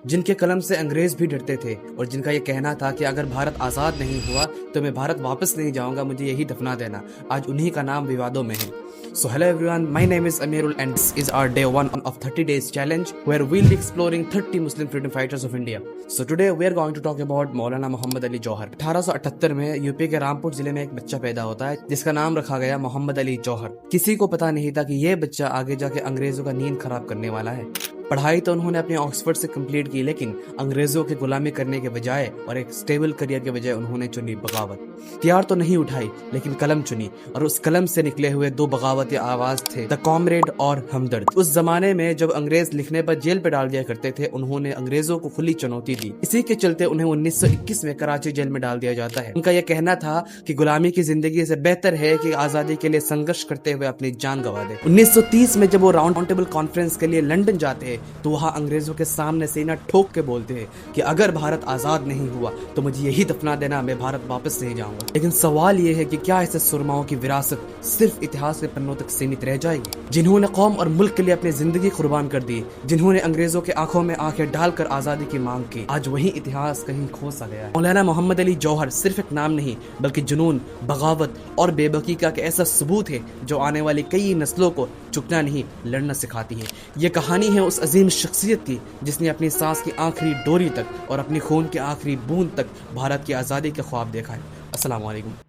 جن کے قلم سے انگریز بھی ڈرتے تھے اور جن کا یہ کہنا تھا کہ اگر بھارت آزاد نہیں ہوا تو میں بھارت واپس نہیں جاؤں گا, مجھے یہی دفنا دینا. آج انہی کا نام ووادوں میں ہے. So hello everyone, my name is Amirul and this is our day 1 of 30 days challenge where we'll be exploring 30 Muslim freedom fighters of India. So today we are going to talk about مولانا محمد علی جوہر. 1878 میں U P کے رامپور ضلع میں ایک بچہ پیدا ہوتا ہے جس کا نام رکھا گیا محمد علی جوہر. کسی کو پتا نہیں تھا کہ یہ بچہ آگے جا کے انگریزوں کا نیند خراب کرنے والا ہے. پڑھائی تو انہوں نے اپنے آکسفورڈ سے کمپلیٹ کی, لیکن انگریزوں کی غلامی کرنے کے بجائے اور ایک سٹیبل کریئر کے بجائے انہوں نے چنی بغاوت. ہتھیار تو نہیں اٹھائی لیکن قلم چنی, اور اس قلم سے نکلے ہوئے دو بغاوتی آواز تھے, دا کامریڈ اور ہمدرد. اس زمانے میں جب انگریز لکھنے پر جیل پہ ڈال دیا کرتے تھے, انہوں نے انگریزوں کو کھلی چنوتی دی. اسی کے چلتے انہیں 1921 میں کراچی جیل میں ڈال دیا جاتا ہے. ان کا یہ کہنا تھا کہ غلامی کی زندگی سے بہتر ہے کہ آزادی کے لیے سنگرش کرتے ہوئے اپنی جان گنوا دے. 1930 میں جب وہ راؤنڈ ٹیبل کانفرنس کے لیے لنڈن جاتے ہیں تو وہاں انگریزوں کے سامنے سینہ ٹھوک کے بولتے ہیں کہ اگر بھارت آزاد نہیں ہوا تو مجھے یہی دفنا دینا, میں بھارت واپس نہیں جاؤں گا. لیکن سوال یہ ہے کہ کیا ایسے سرماؤں کی وراثت صرف اتہاس کے پنوں تک سیمت رہ جائے گی؟ جنہوں نے قوم اور ملک کے لیے اپنی زندگی قربان کر دی, جنہوں نے انگریزوں کے آنکھوں میں آنکھیں ڈال کر آزادی کی مانگ کی, آج وہی اتہاس کہیں کھو سا گیا ہے. مولانا محمد علی جوہر صرف ایک نام نہیں بلکہ جنون, بغاوت اور بے بکی کا ایک ایسا ثبوت ہے جو آنے والی کئی نسلوں کو جھکنا نہیں لڑنا سکھاتی ہے. یہ کہانی ہے اس عظیم شخصیت کی جس نے اپنی سانس کی آخری ڈوری تک اور اپنی خون کی آخری بوند تک بھارت کی آزادی کے خواب دیکھا ہے. السلام علیکم.